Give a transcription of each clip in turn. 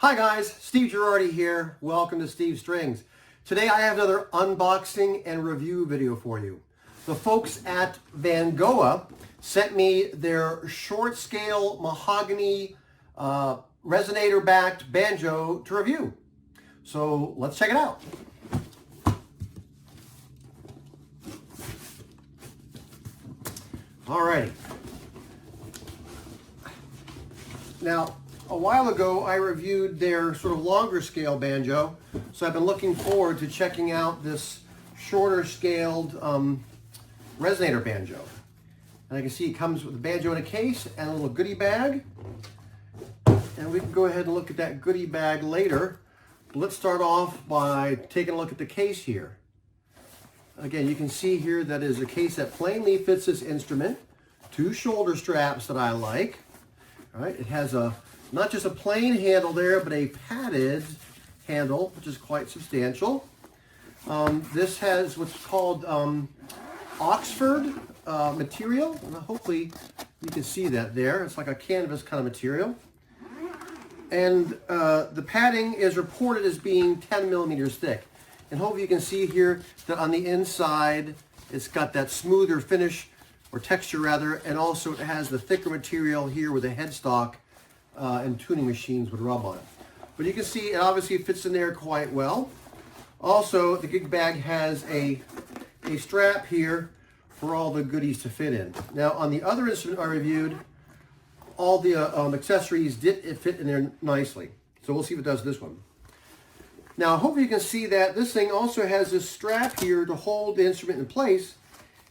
Hi guys, Steve Girardi here. Welcome to Steve Strings. Today I have another unboxing and review video for you. The folks at Vangoa sent me their short scale mahogany resonator backed banjo to review. So let's check it out. Alrighty. Now, a while ago, I reviewed their sort of longer scale banjo, so I've been looking forward to checking out this shorter scaled resonator banjo. And I can see it comes with a banjo in a case and a little goodie bag. And we can go ahead and look at that goodie bag later. Let's start off by taking a look at the case here. Again, you can see here that is a case that plainly fits this instrument. Two shoulder straps that I like. All right, it has not just a plain handle there, but a padded handle, which is quite substantial. This has what's called Oxford material. And hopefully you can see that there. It's like a canvas kind of material. And the padding is reported as being 10 millimeters thick. And hopefully you can see here that on the inside, it's got that smoother finish, or texture rather, and also it has the thicker material here where the headstock and tuning machines would rub on it. But you can see it obviously fits in there quite well. Also, the gig bag has a strap here for all the goodies to fit in. Now, on the other instrument I reviewed, all the accessories did fit in there nicely. So we'll see if it does this one. Now, hopefully you can see that this thing also has this strap here to hold the instrument in place.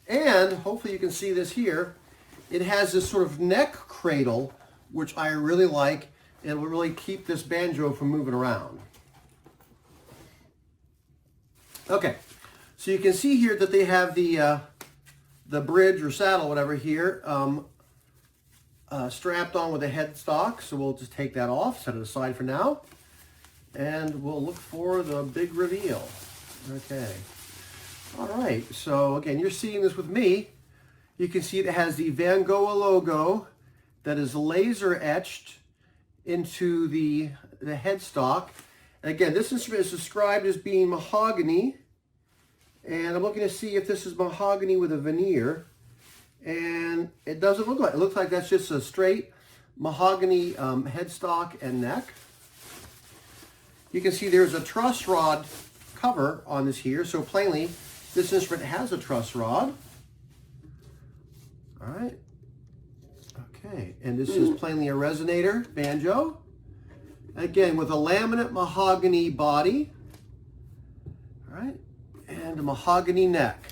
And hopefully you can see this here. It has this sort of neck cradle, which I really like, and will really keep this banjo from moving around. Okay, so you can see here that they have the bridge or saddle, whatever here, strapped on with a headstock. So we'll just take that off, set it aside for now, and we'll look for the big reveal. Okay. All right, so again, you're seeing this with me. You can see it has the Vangoa logo that is laser etched into the headstock. And again, this instrument is described as being mahogany. And I'm looking to see if this is mahogany with a veneer. And it doesn't look like it. It looks like that's just a straight mahogany headstock and neck. You can see there's a truss rod cover on this here, so plainly this instrument has a truss rod. All right. Okay, and this is plainly a resonator banjo. Again, with a laminate mahogany body. All right, and a mahogany neck.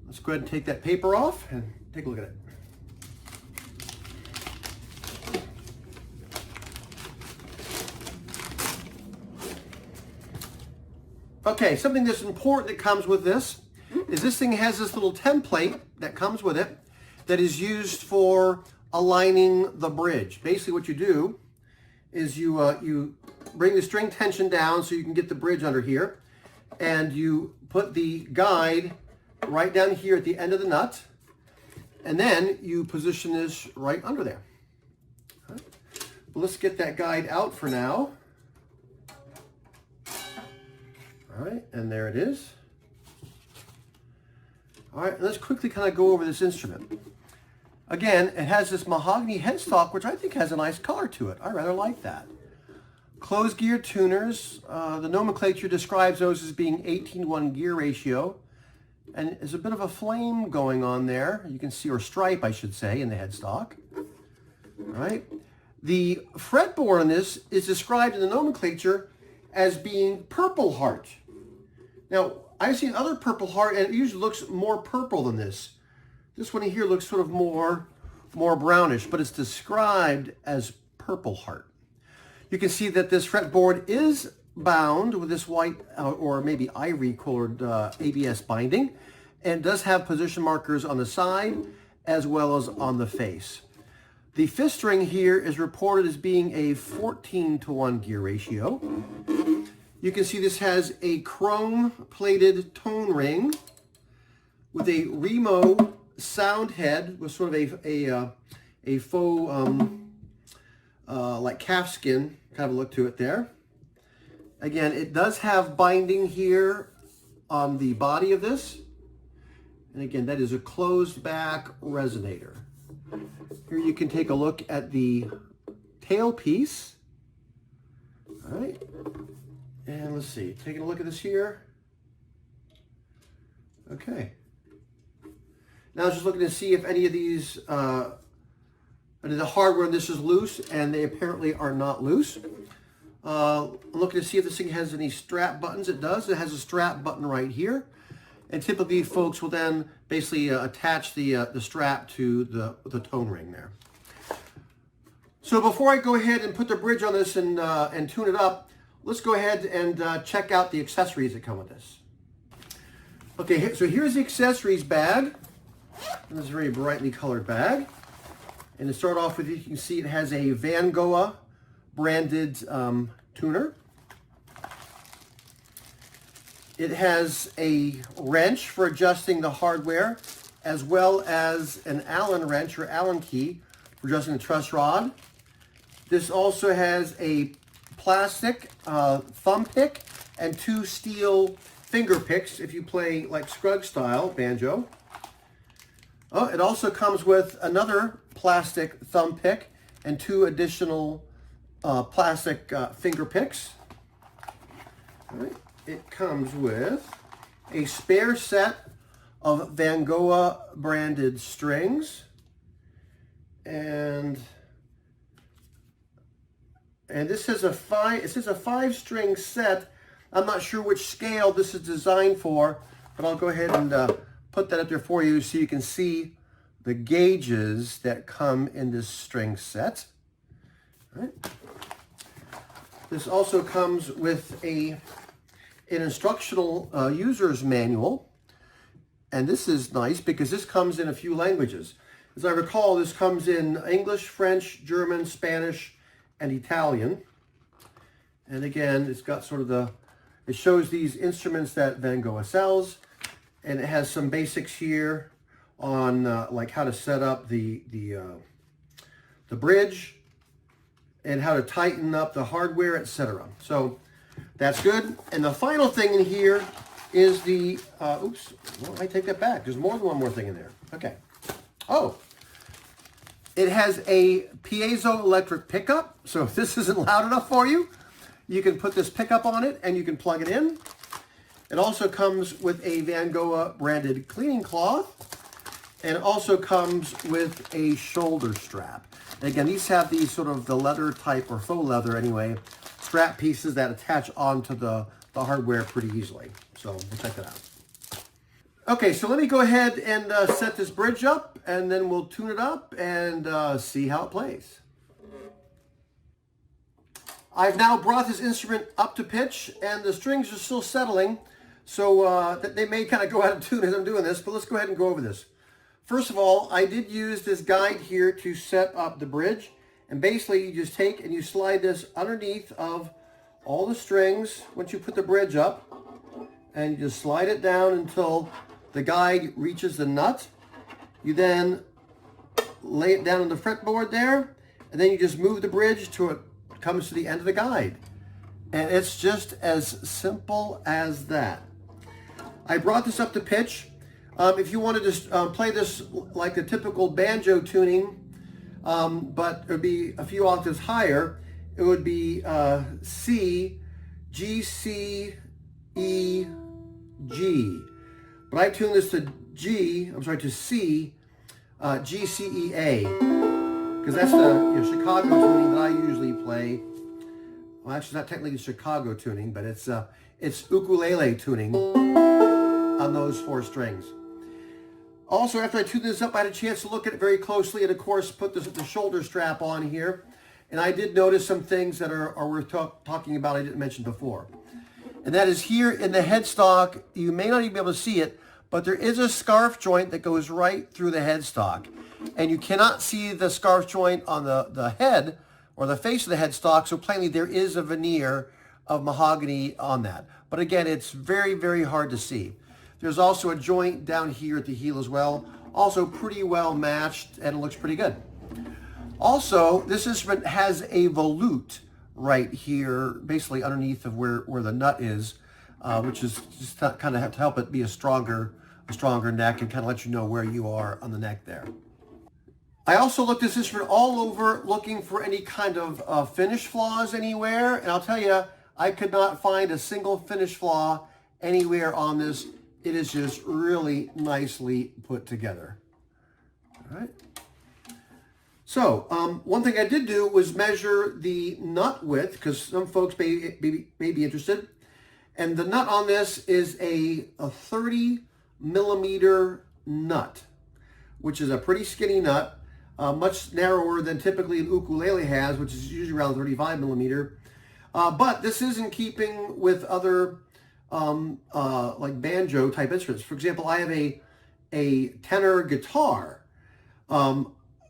Let's go ahead and take that paper off and take a look at it. Okay, something that's important that comes with this is this thing has this little template that comes with it that is used for aligning the bridge. Basically what you do is you bring the string tension down so you can get the bridge under here, and you put the guide right down here at the end of the nut, and then you position this right under there. Right. Well, let's get that guide out for now. All right, and there it is. All right, let's quickly kind of go over this instrument. Again, it has this mahogany headstock, which I think has a nice color to it. I rather like that. Closed gear tuners. The nomenclature describes those as being 18:1 gear ratio. And there's a bit of a flame going on there. You can see, or stripe, I should say, in the headstock. All right. The fretboard on this is described in the nomenclature as being purple heart. Now, I've seen other purple heart, and it usually looks more purple than this. This one here looks sort of more brownish, but it's described as purple heart. You can see that this fretboard is bound with this white or maybe ivory colored ABS binding, and does have position markers on the side as well as on the face. The fifth string here is reported as being a 14:1 gear ratio. You can see this has a chrome plated tone ring with a Remo sound head with sort of a faux like calfskin kind have a look to it there. Again, it does have binding here on the body of this. And again, that is a closed back resonator. Here you can take a look at the tail piece. All right. And let's see, taking a look at this here. Okay. Now I was just looking to see if any of these, the hardware on this is loose, and they apparently are not loose. I'm looking to see if this thing has any strap buttons. It does. It has a strap button right here. And typically folks will then basically attach the strap to the tone ring there. So before I go ahead and put the bridge on this and tune it up, let's go ahead and check out the accessories that come with this. Okay, so here's the accessories bag. And this is a very brightly colored bag. And to start off with, you can see it has a Vangoa branded tuner. It has a wrench for adjusting the hardware, as well as an Allen wrench or Allen key for adjusting the truss rod. This also has a plastic thumb pick and 2 steel finger picks if you play like Scruggs style banjo. Oh, it also comes with another plastic thumb pick and 2 additional plastic finger picks. All right. It comes with a spare set of Vangoa branded strings, and this is a 5-string set. I'm not sure which scale this is designed for, but I'll go ahead and put that up there for you so you can see the gauges that come in this string set. All right. This also comes with an instructional user's manual, and this is nice because this comes in a few languages. As I recall, this comes in English, French, German, Spanish, and Italian. And again, it's got sort of it shows these instruments that Vangoa sells, and it has some basics here on like how to set up the bridge and how to tighten up the hardware, etc. So that's good. And the final thing in here is the, oops, well, I take that back. There's more than one more thing in there. Okay. Oh, it has a piezoelectric pickup. So if this isn't loud enough for you, you can put this pickup on it and you can plug it in. It also comes with a Vangoa branded cleaning cloth, and it also comes with a shoulder strap. And again, these have these sort of the leather type, or faux leather anyway, strap pieces that attach onto the hardware pretty easily. So we'll check that out. Okay, so let me go ahead and set this bridge up, and then we'll tune it up and see how it plays. I've now brought this instrument up to pitch, and the strings are still settling, so they may kind of go out of tune as I'm doing this, but let's go ahead and go over this. First of all, I did use this guide here to set up the bridge, and basically you just take and you slide this underneath of all the strings once you put the bridge up, and you just slide it down until the guide reaches the nut. You then lay it down on the fretboard there, and then you just move the bridge till it comes to the end of the guide. And it's just as simple as that. I brought this up to pitch. If you wanted to play this like a typical banjo tuning, but it would be a few octaves higher, it would be C, G, C, E, G. But I tune this to to C, G, C, E, A. Because that's the Chicago tuning that I usually play. Well, actually, it's not technically Chicago tuning, but it's ukulele tuning on those 4 strings. Also, after I tuned this up, I had a chance to look at it very closely and, of course, put the shoulder strap on here. And I did notice some things that are worth talking about I didn't mention before. And that is here in the headstock, you may not even be able to see it, but there is a scarf joint that goes right through the headstock. And you cannot see the scarf joint on the head or the face of the headstock, so plainly there is a veneer of mahogany on that. But again, it's very, very hard to see. There's also a joint down here at the heel as well, also pretty well matched, and it looks pretty good. Also, this instrument has a volute right here, basically underneath of where the nut is, which is just kind of to help it be a stronger neck and kind of let you know where you are on the neck there. I also looked this instrument all over looking for any kind of finish flaws anywhere, and I'll tell you, I could not find a single finish flaw anywhere on this. It is just really nicely put together. All right. So one thing I did do was measure the nut width, because some folks may be interested. And the nut on this is a 30 millimeter nut, which is a pretty skinny nut, much narrower than typically an ukulele has, which is usually around 35 millimeter. But this is in keeping with other like banjo type instruments. For example, I have a tenor guitar,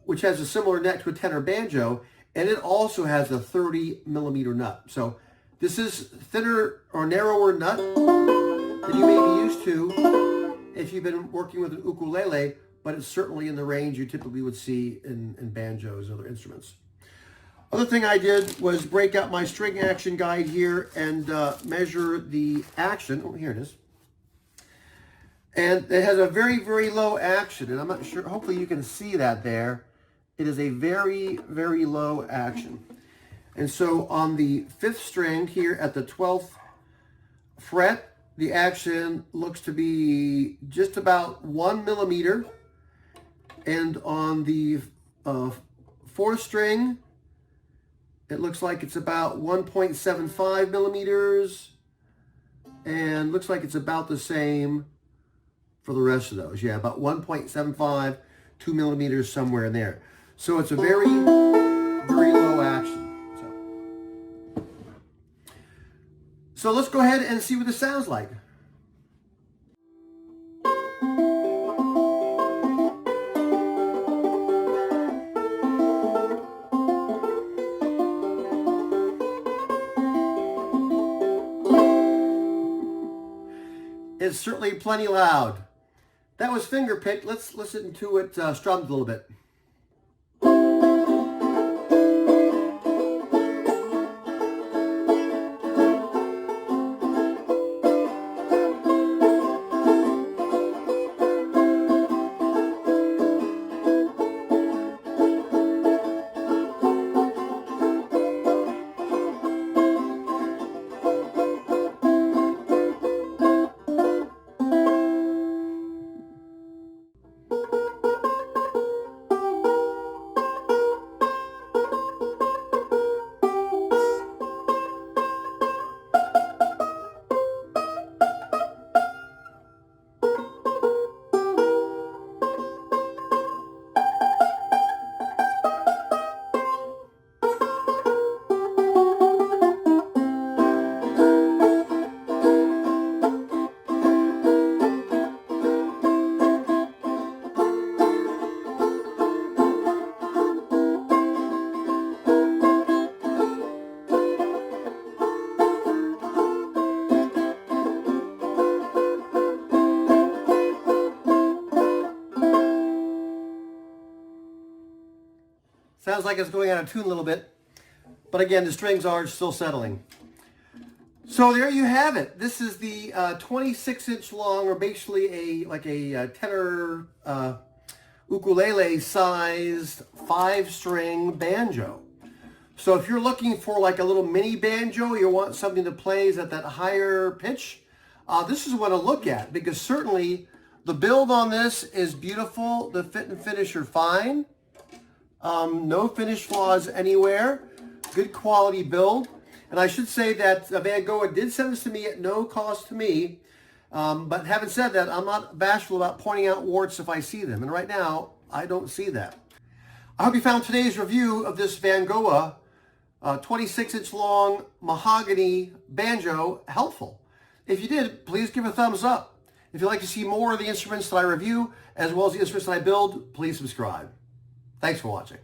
which has a similar neck to a tenor banjo, and it also has a 30 millimeter nut. So this is thinner or narrower nut than you may be used to if you've been working with an ukulele, but it's certainly in the range you typically would see in banjos and other instruments. Other thing I did was break out my string action guide here and measure the action. Oh, here it is. And it has a very, very low action, and I'm not sure, hopefully you can see that there. It is a very, very low action. And so on the 5th string here at the 12th fret, the action looks to be just about 1 millimeter. And on the 4th string, it looks like it's about 1.75 millimeters. And looks like it's about the same for the rest of those. Yeah, about 1.75, 2 millimeters, somewhere in there. So it's a very, very low action. So let's go ahead and see what this sounds like. It's certainly plenty loud. That was finger picked. Let's listen to it strummed a little bit. Sounds like it's going out of tune a little bit, but again, the strings are still settling. So there you have it. This is the 26-inch long, or basically a tenor ukulele-sized 5-string banjo. So if you're looking for like a little mini banjo, you want something that plays at that higher pitch, this is one to look at, because certainly the build on this is beautiful. The fit and finish are fine. No finish flaws anywhere. Good quality build. And I should say that Vangoa did send this to me at no cost to me. But having said that, I'm not bashful about pointing out warts if I see them. And right now, I don't see that. I hope you found today's review of this Vangoa 26-inch long mahogany banjo helpful. If you did, please give a thumbs up. If you'd like to see more of the instruments that I review, as well as the instruments that I build, please subscribe. Thanks for watching.